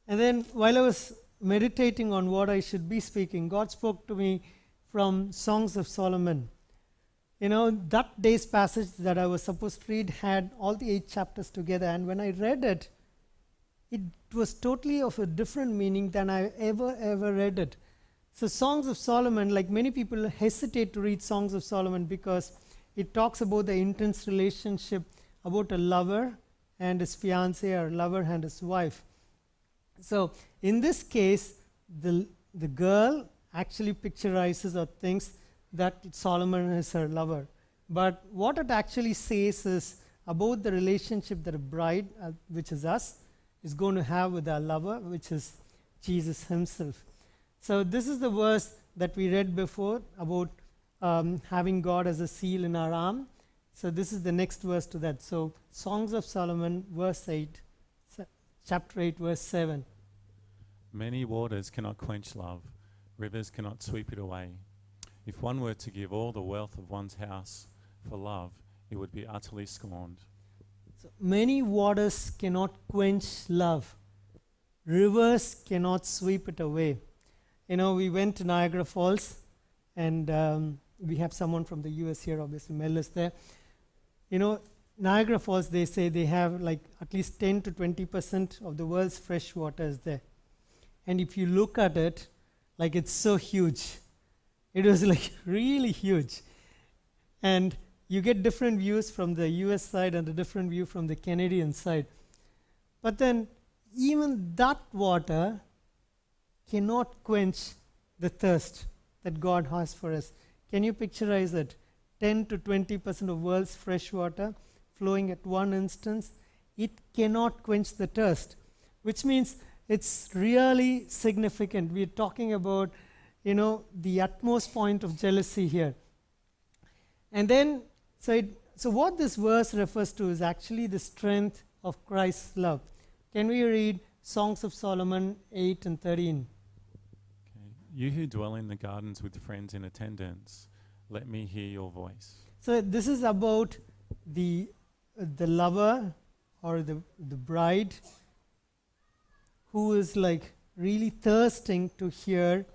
And then while I was meditating on what I should be speaking, God spoke to me from Songs of Solomon. That day's passage that I was supposed to read had all the 8 chapters together. And when I read it, it was totally of a different meaning than I ever read it. So Songs of Solomon, like many people hesitate to read Songs of Solomon because it talks about the intense relationship about a lover and his fiancée, or lover and his wife. So in this case, the girl actually picturizes or thinks that Solomon is her lover. But what it actually says is about the relationship that a bride, which is us, is going to have with our lover, which is Jesus himself. So this is the verse that we read before about having God as a seal in our arm. So this is the next verse to that. So Songs of Solomon, verse 8, chapter 8, verse 7. Many waters cannot quench love, rivers cannot sweep it away. If one were to give all the wealth of one's house for love, it would be utterly scorned. So many waters cannot quench love. Rivers cannot sweep it away. We went to Niagara Falls, and we have someone from the US here, obviously Mel is there. Niagara Falls, they say they have like at least 10 to 20% of the world's fresh water is there. And if you look at it, like it's so huge. It was like really huge. And you get different views from the US side and a different view from the Canadian side. But then even that water cannot quench the thirst that God has for us. Can you picturize it? 10 to 20% of world's fresh water flowing at one instance, it cannot quench the thirst, which means it's really significant. We're talking about, the utmost point of jealousy here. And then, so what this verse refers to is actually the strength of Christ's love. Can we read Songs of Solomon 8 and 13? Okay. You who dwell in the gardens with friends in attendance, let me hear your voice. So this is about the lover or the bride who is like really thirsting to hear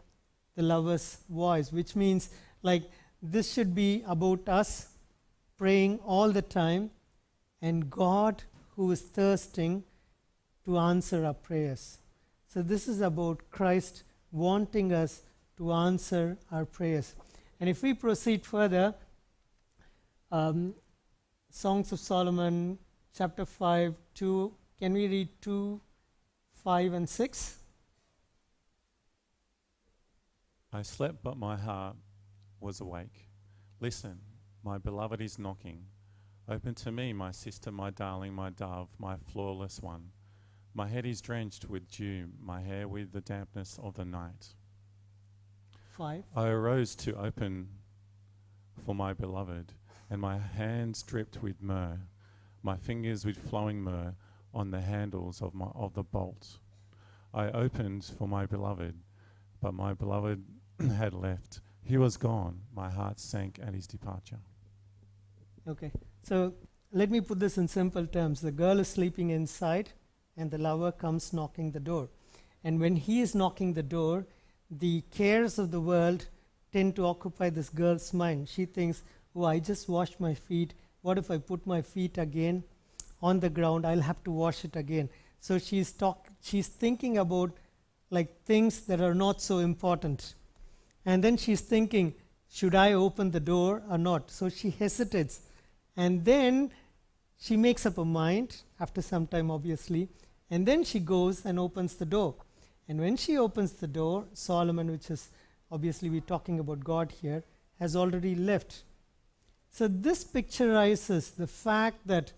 the lover's voice, which means like this should be about us praying all the time and God who is thirsting to answer our prayers. So this is about Christ wanting us to answer our prayers. And if we proceed further, Songs of Solomon, chapter 5, 2, can we read 2, 5 and 6? I slept, but my heart was awake. Listen, my beloved is knocking. Open to me, my sister, my darling, my dove, my flawless one. My head is drenched with dew, my hair with the dampness of the night. 5. I arose to open for my beloved, and my hands dripped with myrrh, my fingers with flowing myrrh on the handles of the bolt. I opened for my beloved, but my beloved had left. He was gone. My heart sank at his departure. Okay, so let me put this in simple terms. The girl is sleeping inside, and the lover comes knocking the door. And when he is knocking the door, the cares of the world tend to occupy this girl's mind. She thinks, oh, I just washed my feet. What if I put my feet again on the ground? I'll have to wash it again. So she's thinking about like things that are not so important. And then she's thinking, should I open the door or not? So she hesitates. And then she makes up her mind, after some time obviously, and then she goes and opens the door. And when she opens the door, Solomon, which is obviously we're talking about God here, has already left. So this picturizes the fact that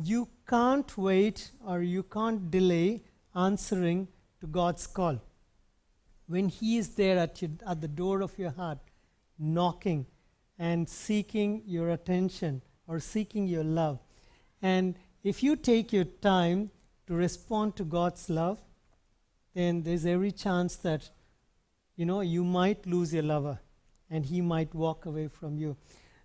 you can't wait or you can't delay answering to God's call. When He is there at the door of your heart, knocking and seeking your attention or seeking your love. And if you take your time to respond to God's love, then there's every chance that, you might lose your lover and he might walk away from you.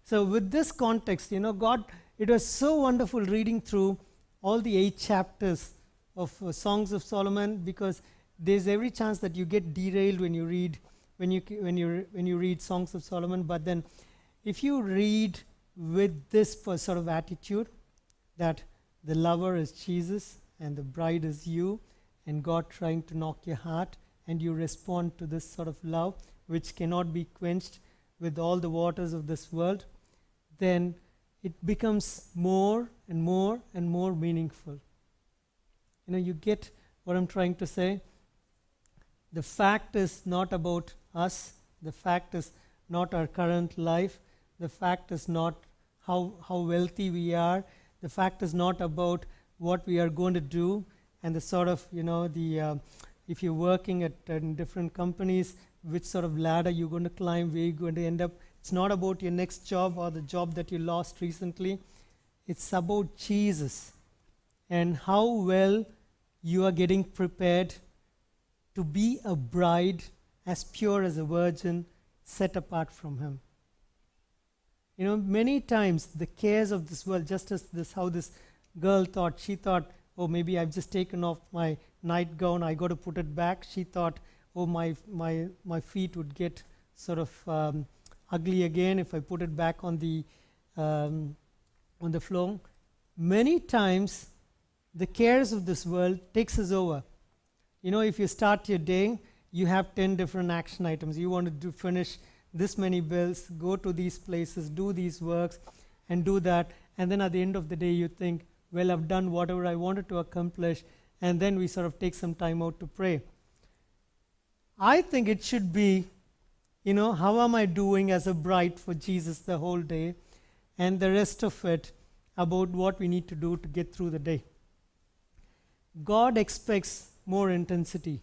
So with this context, God, it was so wonderful reading through all the 8 chapters of Songs of Solomon, because there's every chance that you get derailed when you read when you read Songs of Solomon. But then if you read with this sort of attitude that the lover is Jesus and the bride is you, and God trying to knock your heart, and you respond to this sort of love which cannot be quenched with all the waters of this world, then it becomes more and more and more meaningful. You get what I'm trying to say? The fact is not about us. The fact is not our current life. The fact is not how wealthy we are. The fact is not about what we are going to do and the sort of, if you're working in different companies, which sort of ladder you're going to climb, where you're going to end up. It's not about your next job or the job that you lost recently. It's about Jesus and how well you are getting prepared to be a bride as pure as a virgin, set apart from Him. Many times the cares of this world, just as how this girl thought, she thought, oh, maybe I've just taken off my nightgown, I got to put it back. She thought, oh, my feet would get sort of ugly again if I put it back on the floor. Many times the cares of this world takes us over. If you start your day, you have 10 different action items. You want to finish this many bills, go to these places, do these works, and do that. And then at the end of the day, you think, well, I've done whatever I wanted to accomplish. And then we sort of take some time out to pray. I think it should be, how am I doing as a bride for Jesus the whole day, and the rest of it about what we need to do to get through the day. God expects more intensity.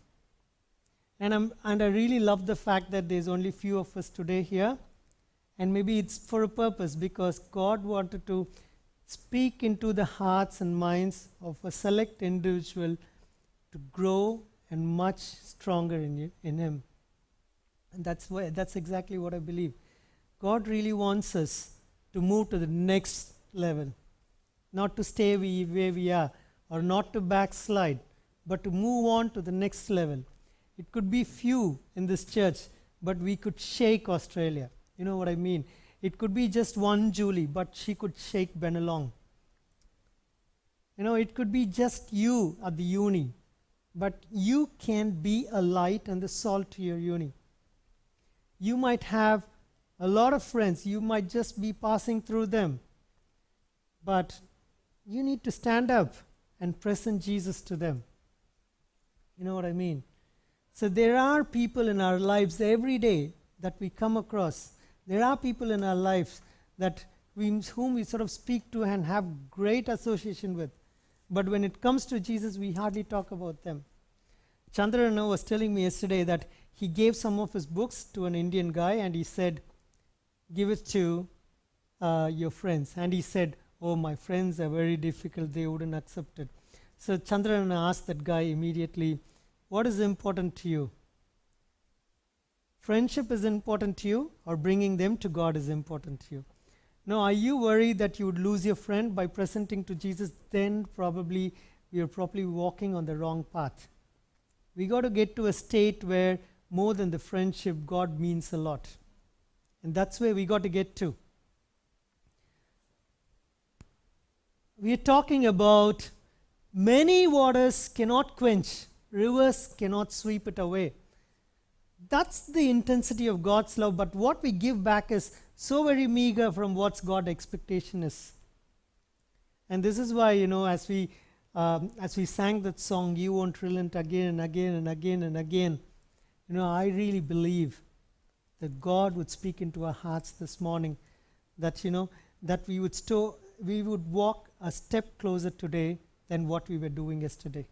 And I really love the fact that there's only few of us today here. And maybe it's for a purpose, because God wanted to speak into the hearts and minds of a select individual to grow and much stronger in Him. And that's exactly what I believe. God really wants us to move to the next level, not to stay where we are, or not to backslide, but to move on to the next level. It could be few in this church, but we could shake Australia. You know what I mean? It could be just one Julie, but she could shake Benelong. It could be just you at the uni, but you can be a light and the salt to your uni. You might have a lot of friends. You might just be passing through them. But you need to stand up and present Jesus to them. You know what I mean? So there are people in our lives every day that we come across. There are people in our lives whom we sort of speak to and have great association with. But when it comes to Jesus, we hardly talk about them. Chandrana was telling me yesterday that he gave some of his books to an Indian guy, and he said, give it to your friends. And he said, oh, my friends are very difficult, they wouldn't accept it. So Chandrana asked that guy immediately, what is important to you? Friendship is important to you, or bringing them to God is important to you? Now, are you worried that you would lose your friend by presenting to Jesus? Then probably we are probably walking on the wrong path. We got to get to a state where more than the friendship, God means a lot. And that's where we got to get to. We are talking about many waters cannot quench, rivers cannot sweep it away. That's the intensity of God's love, but what we give back is so very meager from what God's expectation is. And this is why, as we sang that song, You Won't Relent, again and again and again and again, I really believe that God would speak into our hearts this morning, that that we would walk a step closer today than what we were doing yesterday.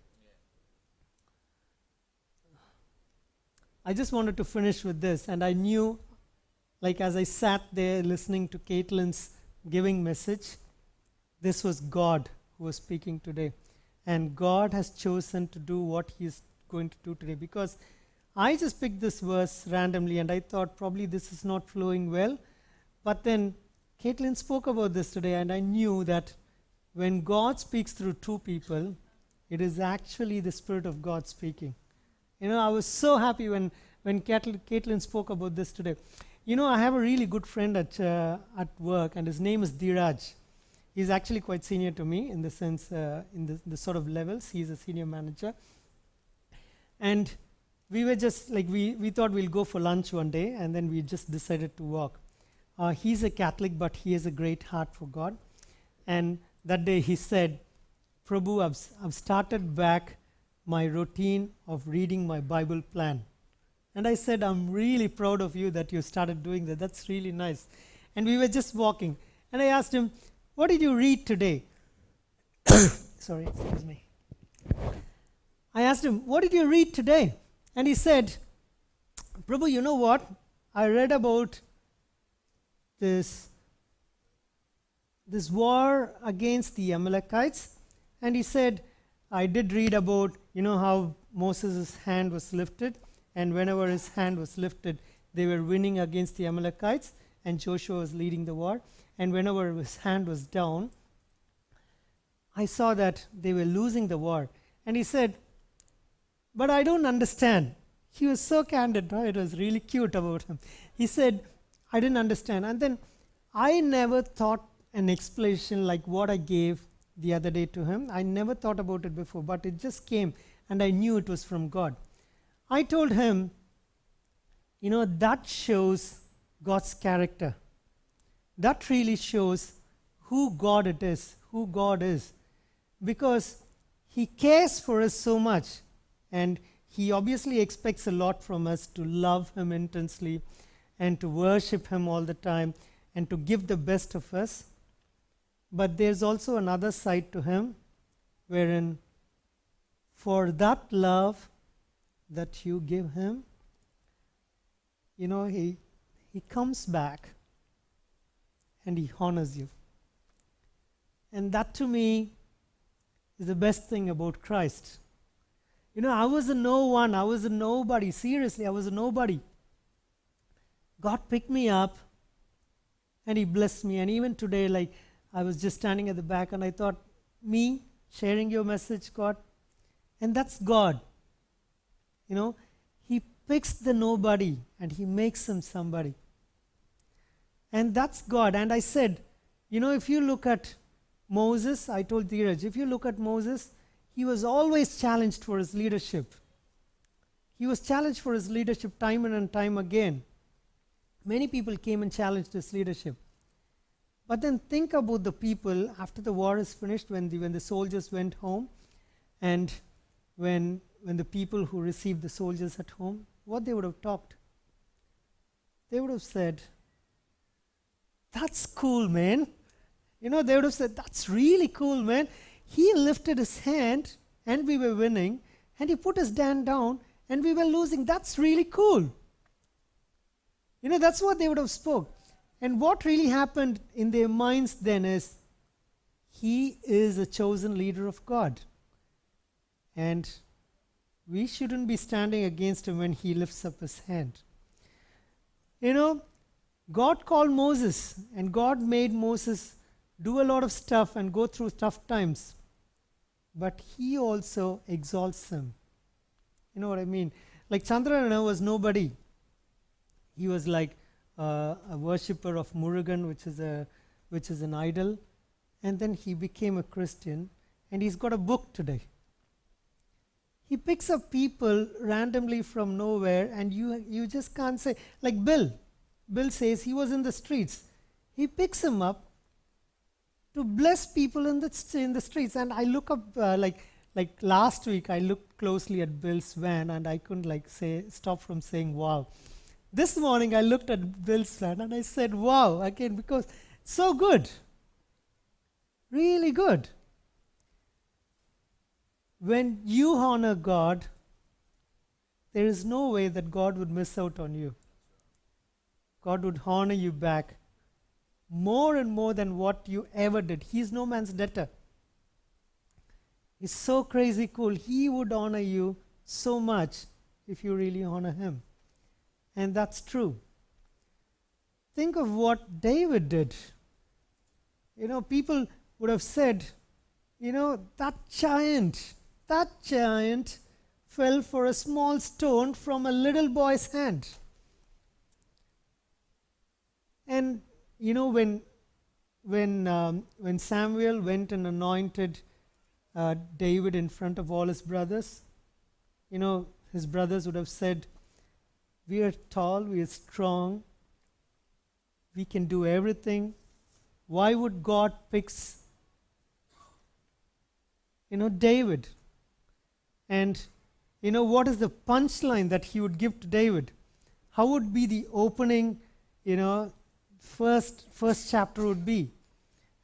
I just wanted to finish with this, and I knew, as I sat there listening to Caitlin's giving message, this was God who was speaking today. And God has chosen to do what He is going to do today, because I just picked this verse randomly and I thought probably this is not flowing well. But then Caitlin spoke about this today, and I knew that when God speaks through two people, It is actually the Spirit of God speaking. I was so happy when Caitlin spoke about this today. I have a really good friend at work, and his name is Dheeraj. He's actually quite senior to me in the sense, in the sort of levels. He's a senior manager. And we were just like, we thought we'll go for lunch one day, and then we just decided to walk. He's a Catholic, but he has a great heart for God. And that day he said, Prabhu, I've started back my routine of reading my Bible plan. And I said, I'm really proud of you that you started doing that. That's really nice. And we were just walking. And I asked him, what did you read today? Sorry, excuse me. I asked him, what did you read today? And he said, Prabhu, you know what? I read about this war against the Amalekites. And he said, I did read about, how Moses' hand was lifted. And whenever his hand was lifted, they were winning against the Amalekites. And Joshua was leading the war. And whenever his hand was down, I saw that they were losing the war. And he said, but I don't understand. He was so candid, right? It was really cute about him. He said, I didn't understand. And then I never thought an explanation like what I gave the other day to him. I never thought about it before, but it just came, and I knew it was from God. I told him, that shows God's character. That really shows who God it is, who God is. Because He cares for us so much, and He obviously expects a lot from us to love Him intensely and to worship Him all the time and to give the best of us. But there's also another side to Him, wherein for that love that you give Him, He comes back and He honors you. And that to me is the best thing about Christ. I was a no one. I was a nobody. Seriously, I was a nobody. God picked me up and He blessed me. And even today, I was just standing at the back and I thought, me sharing your message, God, and that's God. He picks the nobody and He makes him somebody. And that's God. And I said, if you look at Moses, I told Dheeraj, if you look at Moses, he was always challenged for his leadership. He was challenged for his leadership time and time again. Many people came and challenged his leadership. But then think about the people after the war is finished, when the soldiers went home, and when the people who received the soldiers at home, what they would have talked. They would have said, that's cool, man. They would have said, that's really cool, man. He lifted his hand and we were winning, and he put his hand down and we were losing. That's really cool. That's what they would have spoke. And what really happened in their minds then is, he is a chosen leader of God. And we shouldn't be standing against him when he lifts up his hand. God called Moses, and God made Moses do a lot of stuff and go through tough times. But He also exalts him. You know what I mean? Like Chandrana was nobody. He was like a worshipper of Murugan, which is an idol. And then he became a Christian, and he's got a book today. He picks up people randomly from nowhere, and you just can't say, like Bill. Bill says he was in the streets. He picks him up to bless people in the streets. And I look up, like last week, I looked closely at Bill's van, and I couldn't stop from saying, wow. This morning, I looked at Bill's van, and I said, wow, again, because it's so good. Really good. When you honor God, there is no way that God would miss out on you. God would honor you back more and more than what you ever did. He's no man's debtor. He's so crazy cool. He would honor you so much if you really honor Him. And that's true. Think of what David did. People would have said, that giant, that giant fell for a small stone from a little boy's hand. And you know, when Samuel went and anointed David in front of all his brothers, you know, his brothers would have said, "We are tall, we are strong, we can do everything. Why would God pick, David?" And what is the punchline that he would give to David? How would be the opening, first chapter would be?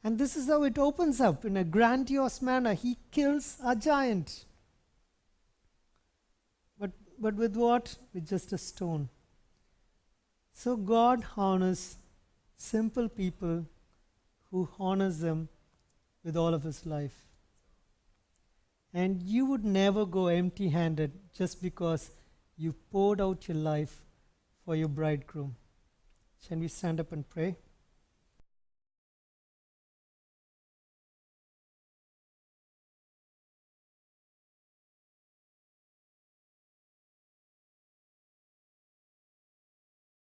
And this is how it opens up in a grandiose manner. He kills a giant. But with what? With just a stone. So God honors simple people who honors them with all of his life. And you would never go empty-handed just because you poured out your life for your bridegroom. Shall we stand up and pray?